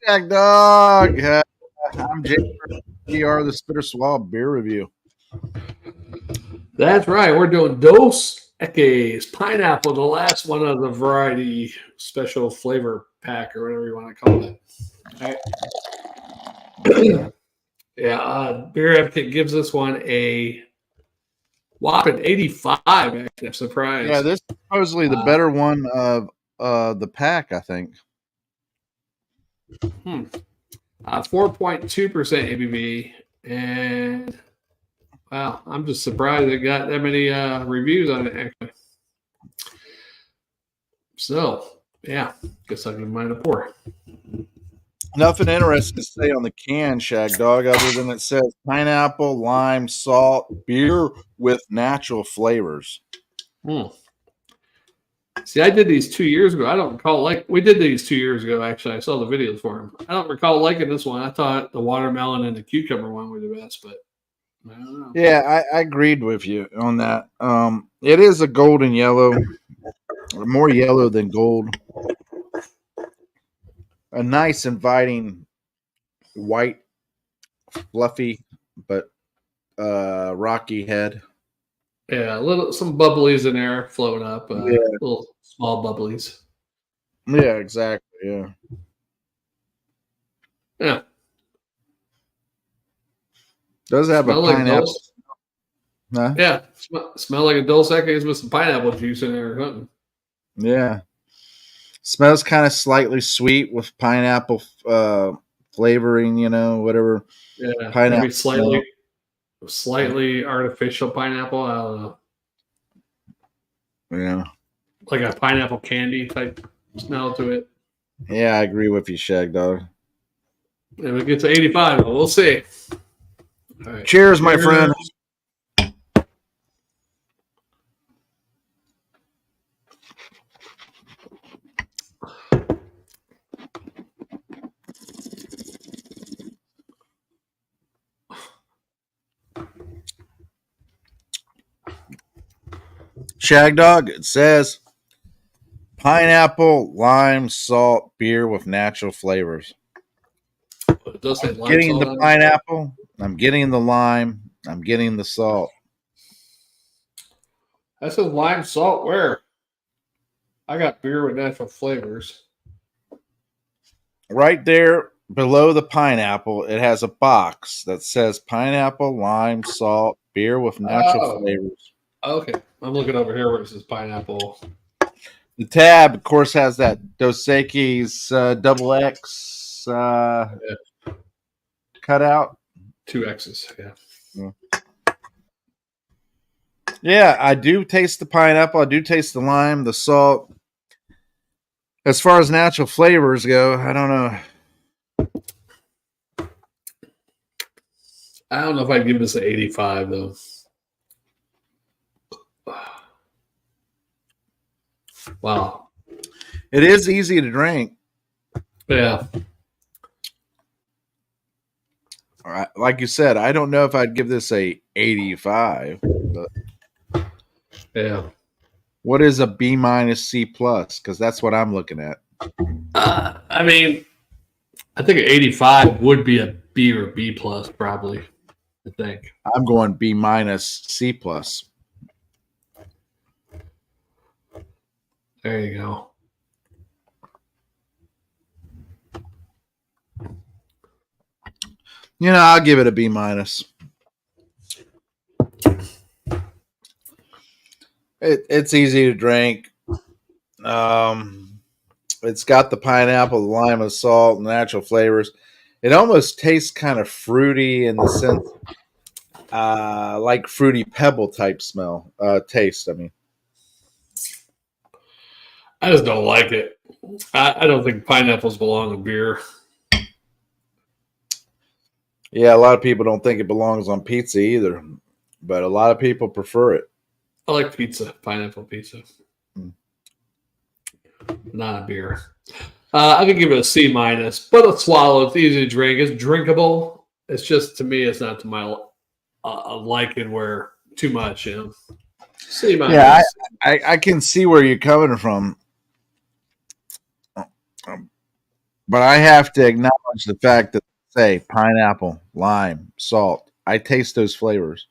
Shagdog. I'm Jammer. We are the Spitter Swab beer review. That's right. We're doing Dos Equis pineapple, the last one of the variety special flavor pack or whatever you want to call it. All right. Yeah, Beer Advocate gives this one a whopping 85. Actually, I'm surprised. Yeah, this is supposedly the better one of the pack, I think. 4.2% ABV, and wow, I'm just surprised it got that many reviews on it. Actually, so yeah, guess I'll give mine a pour. Nothing interesting to say on the can, Shagdog, other than it says pineapple, lime, salt, beer with natural flavors. See, I did these 2 years ago. I don't recall we did these 2 years ago. Actually, I saw the videos for them. I don't recall liking this one. I thought the watermelon and the cucumber one were the best, but I don't know. Yeah, I agreed with you on that. It is a golden yellow, more yellow than gold. A nice, inviting, white, fluffy, but rocky head. Yeah, some bubblies in there floating up. Little small bubblies. Yeah, exactly. Yeah. Yeah. Does have smell a pineapple. Huh? Yeah, smell like a Dos Equis with some pineapple juice in there or something. Yeah. Smells kind of slightly sweet with pineapple flavoring, whatever. Yeah, pineapple maybe slightly artificial pineapple. I don't know. Yeah. Like a pineapple candy type smell to it. Yeah, I agree with you, Shagdog. If it gets to 85, we'll see. All right. Cheers, my friend. Shagdog, it says pineapple, lime, salt, beer with natural flavors. It does say lime getting the pineapple, I'm getting the lime, I'm getting the salt. That says lime salt where? I got beer with natural flavors. Right there below the pineapple, it has a box that says pineapple, lime, salt, beer with natural flavors. Okay. I'm looking over here where it says pineapple. The tab, of course, has that Dos Equis double X cutout. 2 X's, yeah. Yeah, I do taste the pineapple. I do taste the lime, the salt. As far as natural flavors go, I don't know. I don't know if I'd give this an 85, though. Wow. It is easy to drink. Yeah. All right. Like you said, I don't know if I'd give this a 85. But yeah. What is a B minus C plus? Because that's what I'm looking at. I mean, I think an 85 would be a B or B plus, probably. I think. I'm going B minus C plus. There you go. I'll give it a B minus. It's easy to drink. It's got the pineapple, the lime, the salt, natural flavors. It almost tastes kind of fruity in the sense, like fruity pebble type taste. I mean, I just don't like it. I don't think pineapples belong in beer. Yeah, a lot of people don't think it belongs on pizza either, but a lot of people prefer it. I like pizza, pineapple pizza. Not a beer. I could give it a C minus, but a swallow. It's easy to drink. It's drinkable. It's just, to me, it's not to my liking where too much, C minus. Yeah, I can see where you're coming from. But I have to acknowledge the fact that say pineapple, lime, salt. I taste those flavors.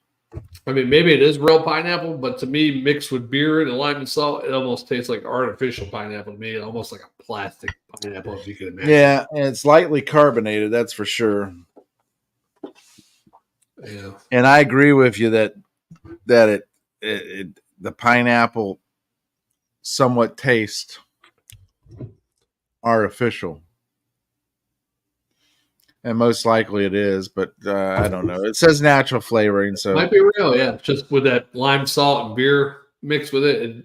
I mean, maybe it is real pineapple, but to me, mixed with beer and lime and salt, it almost tastes like artificial pineapple to me, almost like a plastic pineapple, if you can imagine. Yeah, and it's lightly carbonated, that's for sure. Yeah. And I agree with you that the pineapple somewhat tastes artificial. And most likely it is, but I don't know. It says natural flavoring, so Might be real, yeah. Just with that lime, salt, and beer mixed with it, and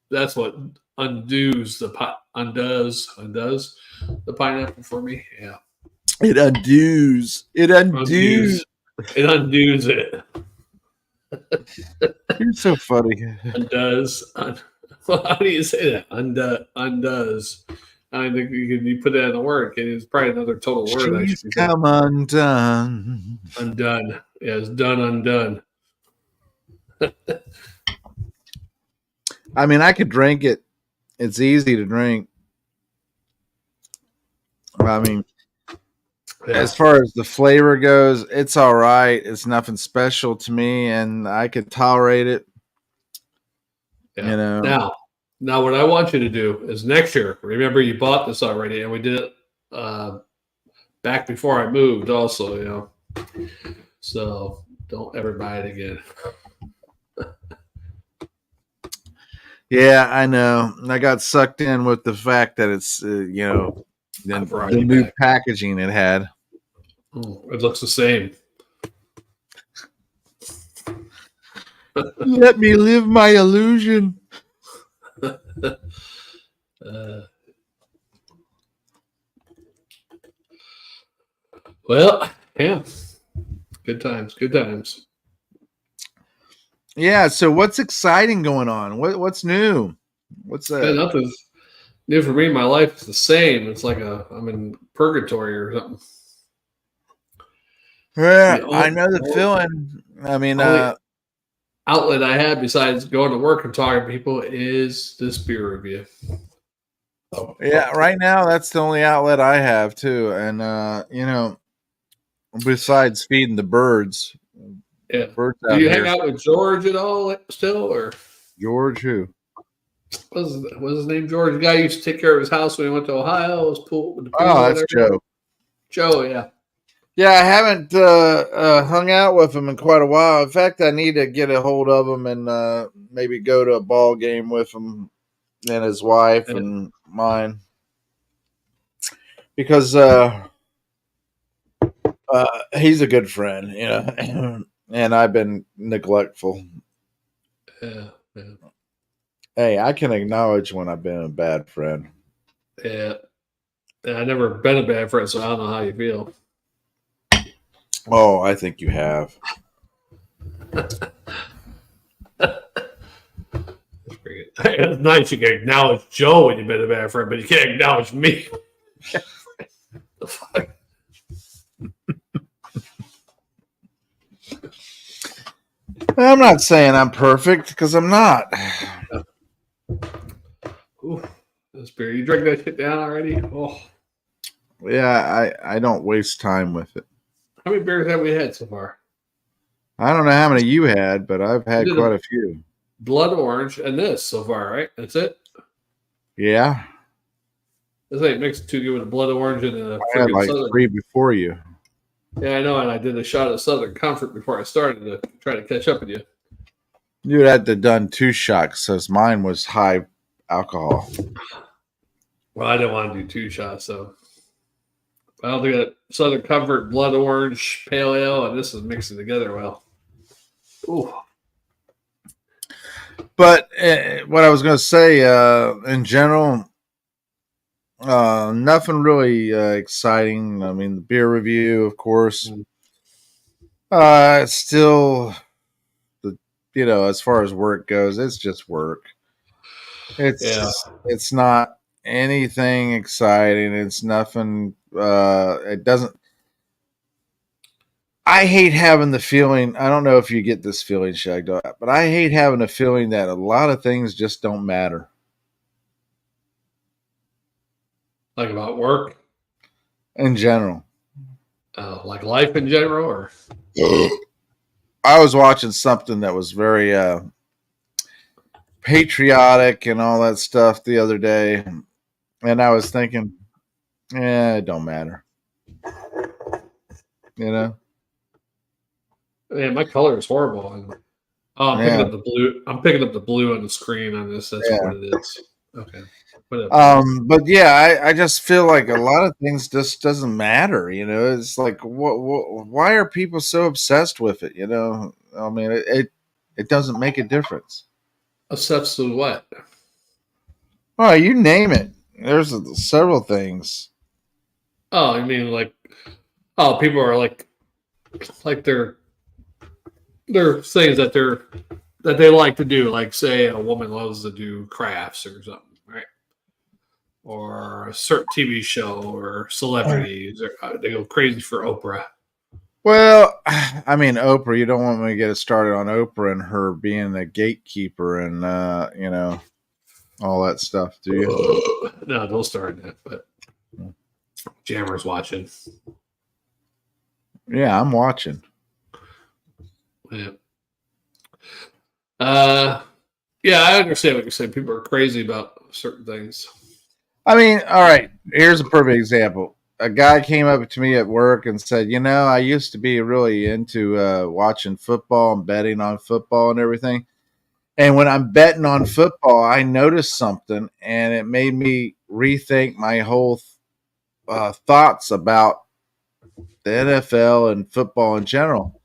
that's what undoes the pineapple for me. Yeah, it undoes. It undoes. It undoes it. You're so funny. Undoes. How do you say that? Undoes. I think you put that in the word. It's probably another total word. She's come undone. Undone. Yeah, it's done undone. I mean, I could drink it. It's easy to drink. I mean, as far as the flavor goes, it's all right. It's nothing special to me, and I could tolerate it. Yeah. You know. Now, what I want you to do is next year. Remember, you bought this already, and we did it back before I moved. Also, you know, so don't ever buy it again. Yeah, I know. I got sucked in with the fact that it's the new packaging it had. It looks the same. Let me live my illusion. Well, yeah. Good times. Good times. Yeah. So what's exciting going on? What's new? What's that? Nothing's new for me. My life is the same. It's like I'm in purgatory or something. Yeah, I know the feeling. I mean, outlet I have besides going to work and talking to people is this beer review. Yeah, right now that's the only outlet I have too, and besides feeding the birds. Yeah. Do you hang out with George at all still, or George who? What's his name? George. The guy who used to take care of his house when he went to Ohio. His pool. Oh, that's Joe. Joe, yeah. Yeah, I haven't hung out with him in quite a while. In fact, I need to get a hold of him and maybe go to a ball game with him and his wife and mine, because he's a good friend, and I've been neglectful. Yeah. Hey, I can acknowledge when I've been a bad friend. Yeah. I've never been a bad friend, so I don't know how you feel. Oh, I think you have. That's pretty good. It's nice you can acknowledge Joe when you've been a bad friend, but you can't acknowledge me. The fuck? I'm not saying I'm perfect, because I'm not. Ooh, this beer. You drink that shit down already? Oh. Yeah, I don't waste time with it. How many beers have we had so far? I don't know how many you had, but I've had quite a few. Blood orange and this so far, right? That's it? Yeah. This ain't mixed too good with the blood orange and the I had like Southern. 3 before you. Yeah, I know, and I did a shot of Southern Comfort before I started to try to catch up with you. You had to done 2 shots, since mine was high alcohol. Well, I didn't want to do 2 shots, so I don't think that Southern Comfort, Blood Orange, Pale Ale, and this is mixing together well. Ooh. But what I was going to say, in general, nothing really exciting. I mean, the beer review, of course. Still, as far as work goes, it's just work. It's not anything exciting. It's nothing. It doesn't. I hate having the feeling. I don't know if you get this feeling, Shagdog, but I hate having a feeling that a lot of things just don't matter. Like about work? in general. Like life in general, or I was watching something that was very patriotic and all that stuff the other day, and I was thinking, it don't matter, you know. man, my color is horrible. I'm picking Yeah, up the blue. I'm picking up the blue on the screen on this. That's yeah. what it is. Okay. Whatever. But yeah, I just feel like a lot of things just doesn't matter, you know. It's like, why are people so obsessed with it? You know, I mean, it doesn't make a difference. Obsessed with what? Oh, you name it. There's several things. Oh, I mean, like, oh, people are like they're things that they like to do. Like, say, a woman loves to do crafts or something, right? Or a certain TV show or celebrities, or they go crazy for Oprah. Well, I mean, Oprah. You don't want me to get it started on Oprah and her being a gatekeeper and you know, all that stuff, do you? No, don't start that. But Jammer's watching. Yeah, I'm watching. Yeah. Yeah, I understand what you're saying. People are crazy about certain things. I mean, all right, here's a perfect example. A guy came up to me at work and said, "You know, I used to be really into watching football and betting on football and everything. And when I'm betting on football, I noticed something, and it made me rethink my whole thoughts about the NFL and football in general,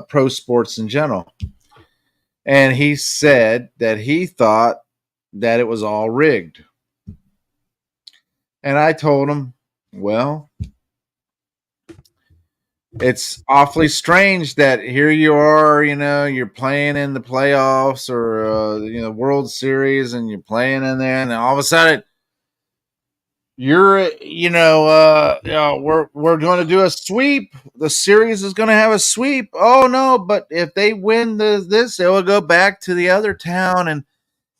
pro sports in general." And he said that he thought that it was all rigged. And I told him, well, it's awfully strange that here you are, you know, you're playing in the playoffs or, you know, World Series and you're playing in there. And all of a sudden, we're going to do a sweep. The series is going to have a sweep. Oh, no, but if they win this, it will go back to the other town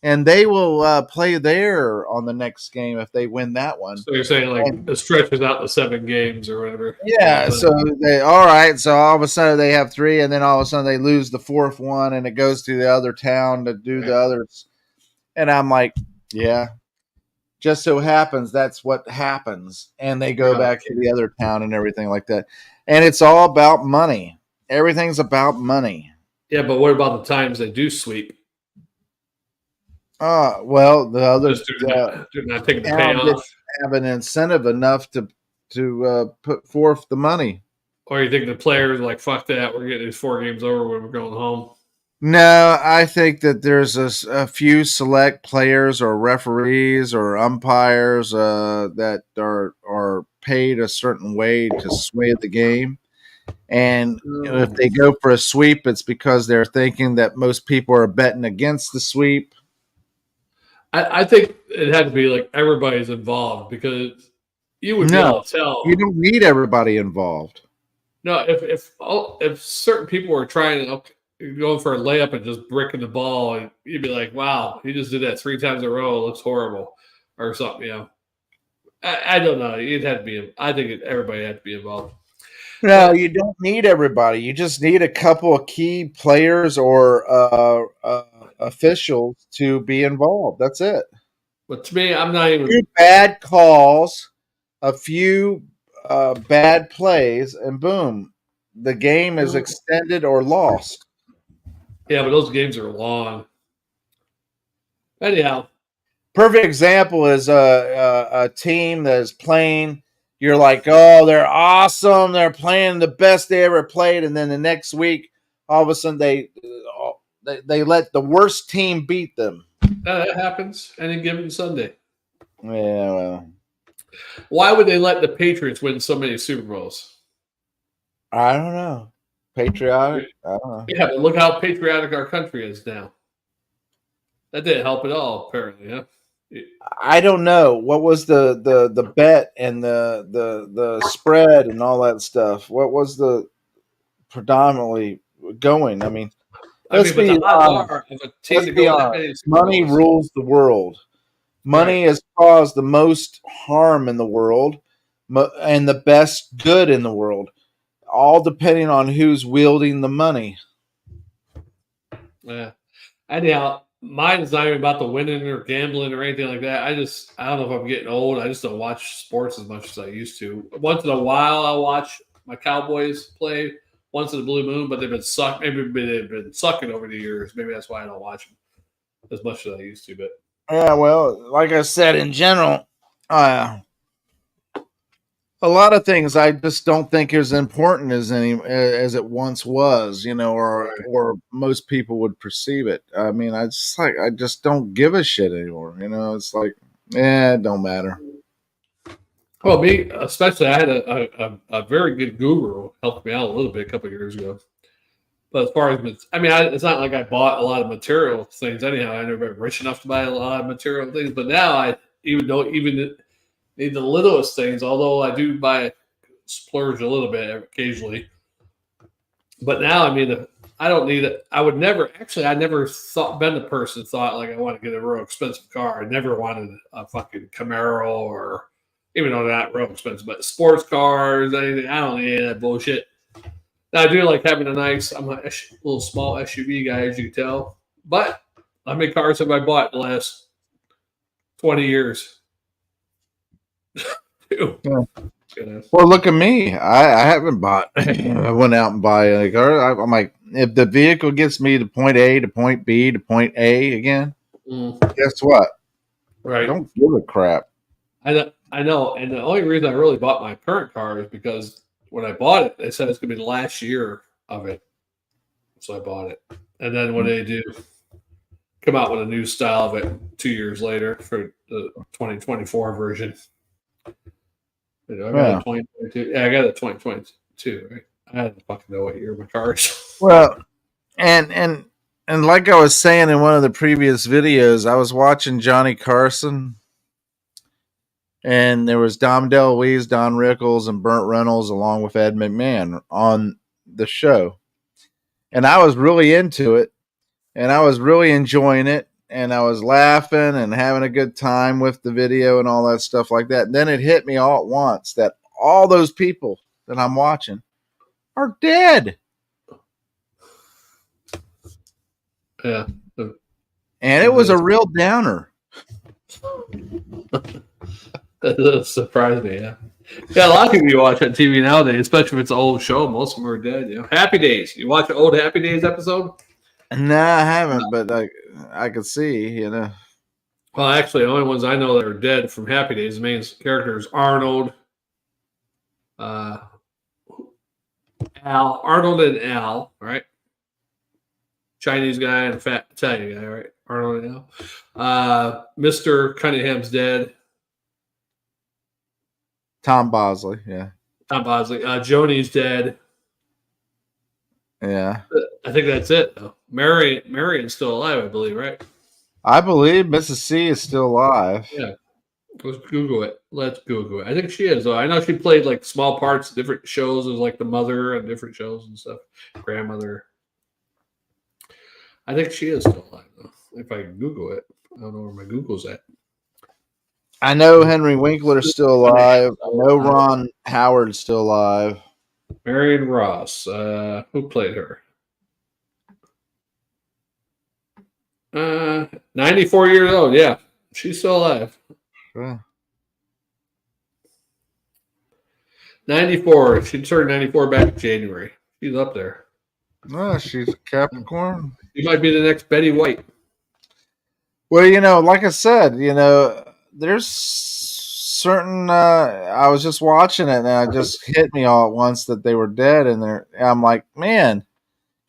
and they will play there on the next game if they win that one. So you're saying like And, it stretches out the 7 games or whatever. yeah, so they all right. So all of a sudden they have 3, and then all of a sudden they lose the 4th one, and it goes to the other town to do the others. And I'm like, yeah, just so happens that's what happens, and they go back to the other town and everything like that. And it's all about money. Everything's about money. Yeah, but what about the times they do sweep? Well, the other they're not taking the payoff. Have an incentive enough to put forth the money. Or you think the players are like, fuck that, we're getting these 4 games over when we're going home? No, I think that there's a few select players or referees or umpires that are paid a certain way to sway the game. And if they go for a sweep, it's because they're thinking that most people are betting against the sweep. I think it had to be like everybody's involved, because you would be able to tell. You don't need everybody involved. No, if certain people were trying to going for a layup and just bricking the ball, and you'd be like, "Wow, he just did that 3 times in a row. It looks horrible," or something. You know, I don't know. It had to be. I think everybody had to be involved. No, you don't need everybody. You just need a couple of key players or officials to be involved. That's it. But to me, I'm not even. A few bad calls, a few bad plays, and boom, the game is extended or lost. Yeah, but those games are long. Anyhow, perfect example is a team that is playing. You're like, oh, they're awesome. They're playing the best they ever played. And then the next week, all of a sudden, they let the worst team beat them. That happens any given Sunday. Yeah, well. Why would they let the Patriots win so many Super Bowls? I don't know. Patriotic? I don't know. Yeah, but look how patriotic our country is now. That didn't help at all, apparently, huh? I don't know. What was the bet and the spread and all that stuff? What was the predominantly going? I mean, let's be honest. Money rules the world. Money has caused the most harm in the world. and the best good in the world, all depending on who's wielding the money. Yeah. Anyhow, mine is not even about the winning or gambling or anything like that. I don't know if I'm getting old. I just don't watch sports as much as I used to. Once in a while, I'll watch my Cowboys play once in a blue moon, but they've been Maybe they've been sucking over the years. Maybe that's why I don't watch them as much as I used to. But Yeah, well, like I said, in general, a lot of things I just don't think is important as it once was, or most people would perceive it. I mean, I just don't give a shit anymore. It's like, it don't matter. well, me especially, I had a very good guru help me out a little bit a couple of years ago. But as far as it's not like I bought a lot of material things. Anyhow, I never been rich enough to buy a lot of material things. But now I don't even need the littlest things. Although I do buy splurge a little bit occasionally. But now, I don't need it. I would never actually. I never been the person thought like I want to get a real expensive car. I never wanted a fucking Camaro or even though they're not real expensive, but sports cars, anything. I don't need any of that bullshit. Now, I do like having I'm a little small SUV guy, as you can tell. But how many cars have I bought in the last 20 years? Two. Yeah. Well, look at me. I haven't bought. I went out and buy a car. I'm like, if the vehicle gets me to point A to point B to point A again, guess what? Right. I don't give a crap. I know. And the only reason I really bought my current car is because when I bought it, they said it's going to be the last year of it. So I bought it. And then when they do come out with a new style of it 2 years later for the 2024 version. I got a 2022. Yeah, I got a 2022, right? I don't fucking know what year my car is. Well, and like I was saying in one of the previous videos, I was watching Johnny Carson, and there was Dom DeLuise, Don Rickles, and Burt Reynolds, along with Ed McMahon on the show. And I was really into it, and I was really enjoying it, and I was laughing and having a good time with the video and all that stuff like that. And then it hit me all at once that all those people that I'm watching are dead. Yeah. And it was a real downer. That surprised me, yeah. Yeah, a lot of people you watch on TV nowadays, especially if it's an old show. Most of them are dead. Happy Days. You watch an old Happy Days episode? No, I haven't, but I could see, Well, actually, the only ones I know that are dead from Happy Days, the main character is Arnold, Arnold and Al, right? Chinese guy and a fat Italian guy, right? Arnold and Al. Mr. Cunningham's dead. Tom Bosley, yeah. Tom Bosley. Joni's dead. Yeah. I think that's it, though. Marion's still alive, I believe, right? I believe Mrs. C is still alive. Yeah. Let's Google it. I think she is, though. I know she played like small parts, different shows, as like the mother and different shows and stuff. Grandmother. I think she is still alive, though. If I can Google it. I don't know where my Google's at. I know Henry Winkler's still alive. I know Ron Howard's still alive. Marion Ross. Who played her? 94 years old. Yeah, she's still alive. Yeah. 94. She turned 94 back in January. She's up there. Oh, she's a Capricorn. She might be the next Betty White. Well, like I said, there's certain. I was just watching it, and it just hit me all at once that they were dead, and I'm like, man,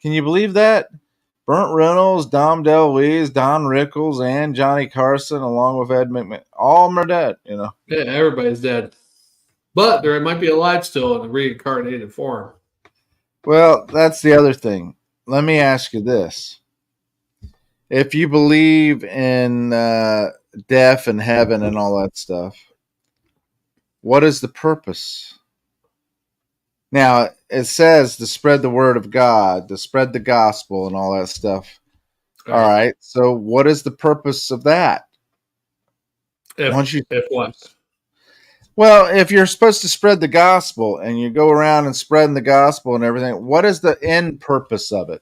can you believe that? Burt Reynolds, Dom DeLuise, Don Rickles, and Johnny Carson, along with Ed McMahon, all of them are dead. Yeah, everybody's dead, but there might be alive still in the reincarnated form. Well, that's the other thing. Let me ask you this. If you believe in death and heaven and all that stuff, what is the purpose? Now, it says to spread the word of God, to spread the gospel and all that stuff. All right. So what is the purpose of that? If what? Well, if you're supposed to spread the gospel and you go around and spreading the gospel and everything, what is the end purpose of it?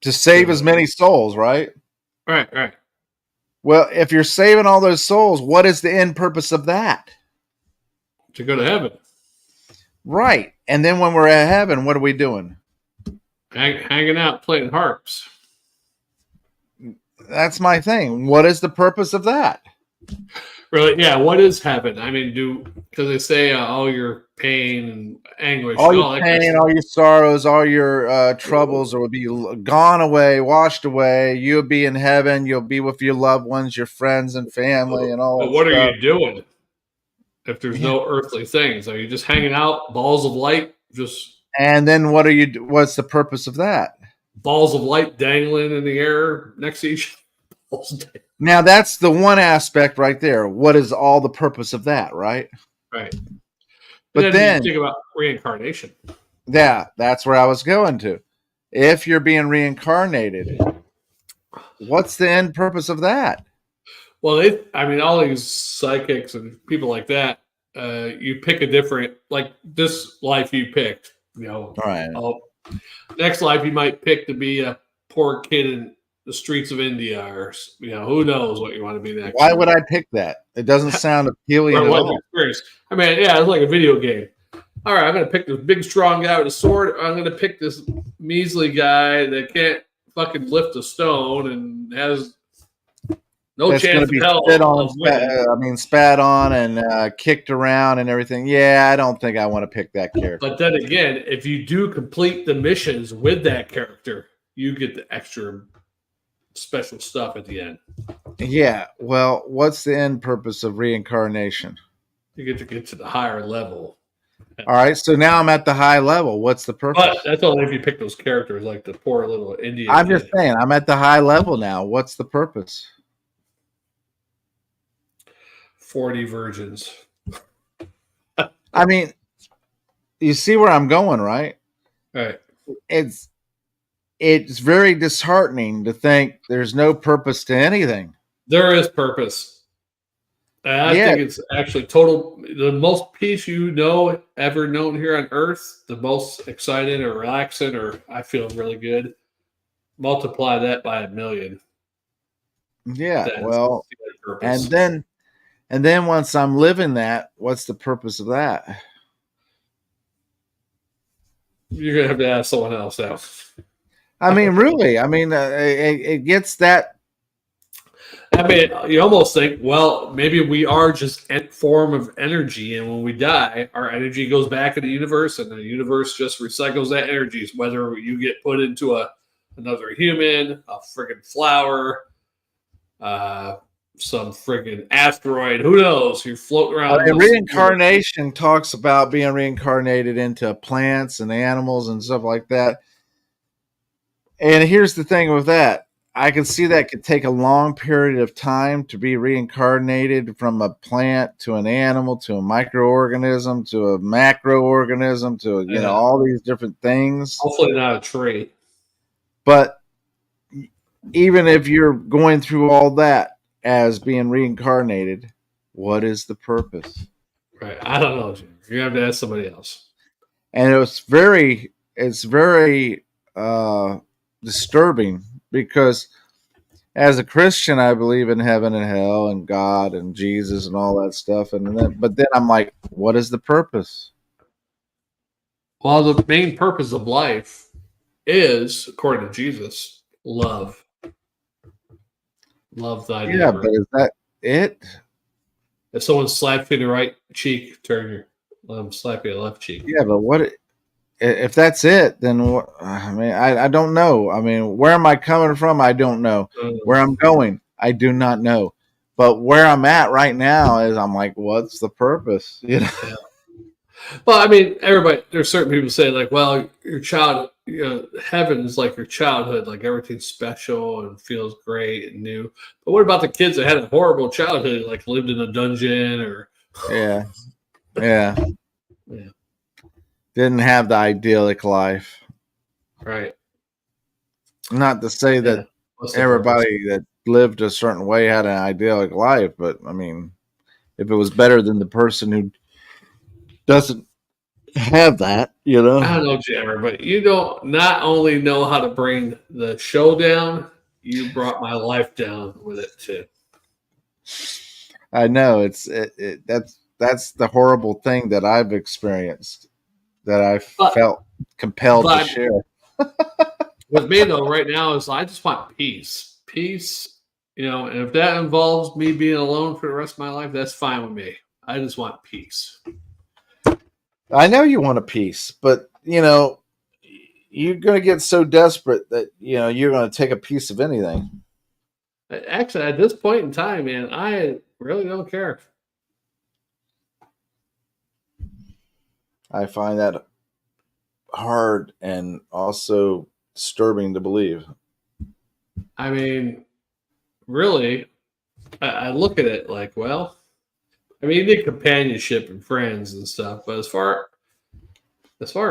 To save as many souls, right? Right. Well, if you're saving all those souls, what is the end purpose of that? To go to heaven. Right. And then when we're at heaven, what are we doing? Hanging out, playing harps. That's my thing. What is the purpose of that? Really? Yeah. What is heaven? I mean, because they say all your pain and anguish, All your pain, all your sorrows, all your troubles will be gone away, washed away. You'll be in heaven. You'll be with your loved ones, your friends and family, and all But that what stuff. are you doing if there's no earthly things? Are you just hanging out, balls of light, And then what's the purpose of that? Balls of light dangling in the air next to each other? Now that's the one aspect right there. What is all the purpose of that, right? Right. But then you think about reincarnation. Yeah, that's where I was going to. If you're being reincarnated, what's the end purpose of that? Well, all these psychics and people like that, you pick a different, like this life you picked, Right. Next life you might pick to be a poor kid in the streets of India, or who knows what you want to be next. Why would I pick that? It doesn't sound appealing at all. Experience. I mean, yeah, it's like a video game. All right, I'm going to pick this big, strong guy with a sword. I'm going to pick this measly guy that can't fucking lift a stone and has no chance of hell. Spat on and kicked around and everything. Yeah, I don't think I want to pick that character. But then again, if you do complete the missions with that character, you get the extra special stuff at the end. Yeah, well, what's the end purpose of reincarnation? You get to the higher level. All right, so now I'm at the high level. What's the purpose? But that's only if you pick those characters, like the poor little Indian. I'm just saying, I'm at the high level now. What's the purpose? 40 virgins. I mean, you see where I'm going, right? Right. It's very disheartening to think there's no purpose to anything. There is purpose. I think it's actually the most peace ever known here on Earth, the most exciting or relaxing, or I feel really good. Multiply that by 1 million. Yeah, and then once I'm living that, what's the purpose of that? You're gonna have to ask someone else now. I mean, really, I mean, it gets that. I mean, you almost think, well, maybe we are just a form of energy, and when we die, our energy goes back in the universe, and the universe just recycles that energy. Whether you get put into another human, a friggin' flower, some friggin' asteroid, who knows? You're floating around. Reincarnation talks about being reincarnated into plants and animals and stuff like that. And here's the thing with that. I can see that could take a long period of time to be reincarnated from a plant to an animal to a microorganism to a macroorganism to all these different things. Hopefully not a tree. But even if you're going through all that as being reincarnated, what is the purpose? Right. I don't know, Jim. You have to ask somebody else. And it's very disturbing. Because as a Christian, I believe in heaven and hell and God and Jesus and all that stuff. But then I'm like, what is the purpose? Well, the main purpose of life is, according to Jesus, love. Love thy neighbor. Yeah, but is that it? If someone slaps you in the right cheek, let them slap you in the left cheek. Yeah, but if that's it, then I mean, I don't know. I mean, where am I coming from? I don't know. Where I'm going, I do not know. But where I'm at right now is I'm like, what's the purpose? Yeah. Well, I mean, there's certain people say like, well, your child, heaven is like your childhood, like everything's special and feels great and new. But what about the kids that had a horrible childhood, like lived in a dungeon or? Yeah. Didn't have the idyllic life. Right. Not to say that everybody that lived a certain way, had an idyllic life. But I mean, if it was better than the person who doesn't have that, you know. I don't know, Jammer, but you don't not only know how to bring the show down, you brought my life down with it too. I know that's the horrible thing that I've experienced, that I felt compelled to share. With me though, right now is I just want peace, and if that involves me being alone for the rest of my life, that's fine with me. I just want peace. I know you want a peace, but you're going to get so desperate that you're going to take a piece of anything. Actually, at this point in time, man, I really don't care. I find that hard and also disturbing to believe. I mean, really, I look at it like, well, I mean, you need companionship and friends and stuff, but as far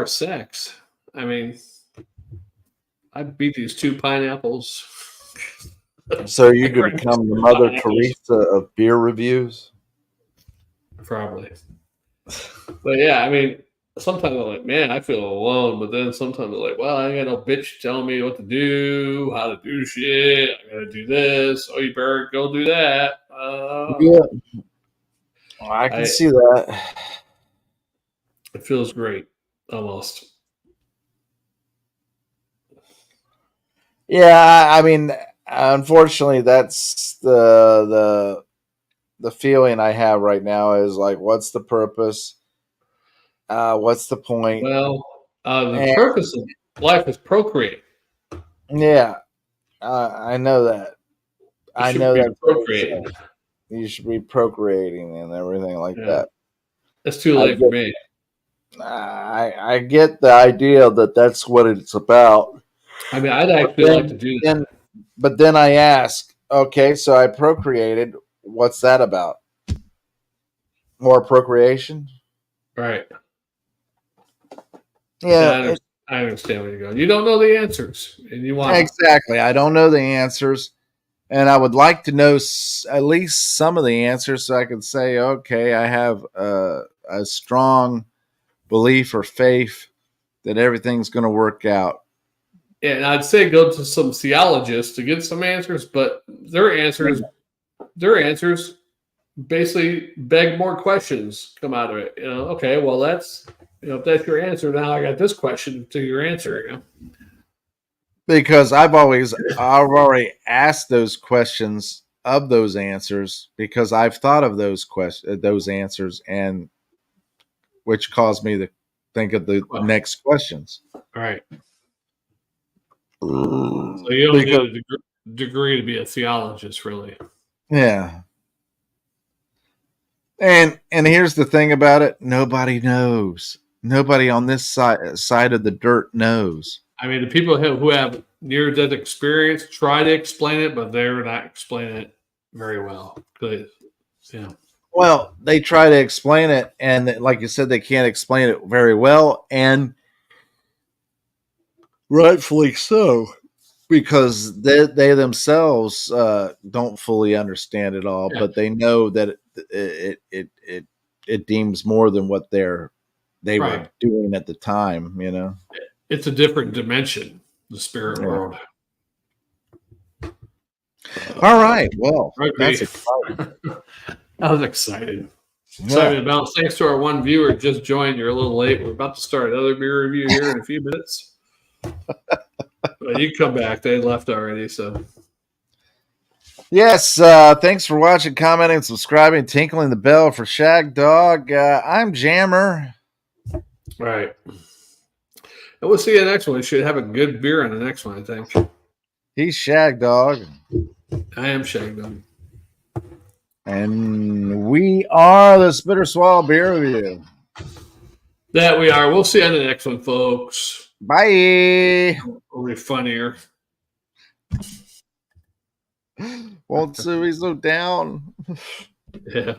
as sex, I mean, I beat these 2 pineapples. So you could become the Mother Teresa of beer reviews? Probably. But yeah, I mean, sometimes I'm like, man, I feel alone. But then sometimes I'm like, well, I ain't got no bitch telling me what to do, how to do shit. I gotta do this. Oh, you better go do that. Yeah, I can see that. It feels great, almost. Yeah, I mean, unfortunately, that's the feeling I have right now is like, what's the purpose? What's the point? Well, the purpose of life is procreate. Yeah, I know that. I know that. Procreating. You should be procreating and everything like that. It's too late for me. I get the idea that that's what it's about. I mean, I'd actually like to do that. But then I ask, okay, so I procreated. What's that about? More procreation? Right. Yeah. I understand where you're going. You don't know the answers, and you want exactly. I don't know the answers, and I would like to know at least some of the answers so I can say, okay, I have a strong belief or faith that everything's going to work out. And I'd say go to some theologists to get some answers, but their answers basically beg more questions come out of it. Okay, well that's if that's your answer, now I got this question to your answer. Because I've already asked those questions of those answers because I've thought of those answers, and which caused me to think of the next questions. Right. So you don't need a degree to be a theologist, really. Yeah. And here's the thing about it: nobody knows. Nobody on this side of the dirt knows. I mean, the people who have near-death experience try to explain it, but they're not explaining it very well. Well, they try to explain it, and like you said, they can't explain it very well, and rightfully so, because they themselves don't fully understand it all, but they know that it deems more than what they were doing at the time. It's a different dimension, the spirit world. All right. Well, that's exciting. I was excited. Excited about. Thanks to our one viewer just joined. You're a little late. We're about to start another beer review here in a few minutes. But you come back. They left already. So yes. Thanks for watching, commenting, subscribing, tinkling the bell for Shagdog. I'm Jammer. Right. And we'll see you next one. We should have a good beer on the next one, I think. He's Shagdog. I am Shagdog. And we are the Spitter Swallow Beer Review. That we are. We'll see you on the next one, folks. Bye. It'll be funnier. Won't be so down. Yeah.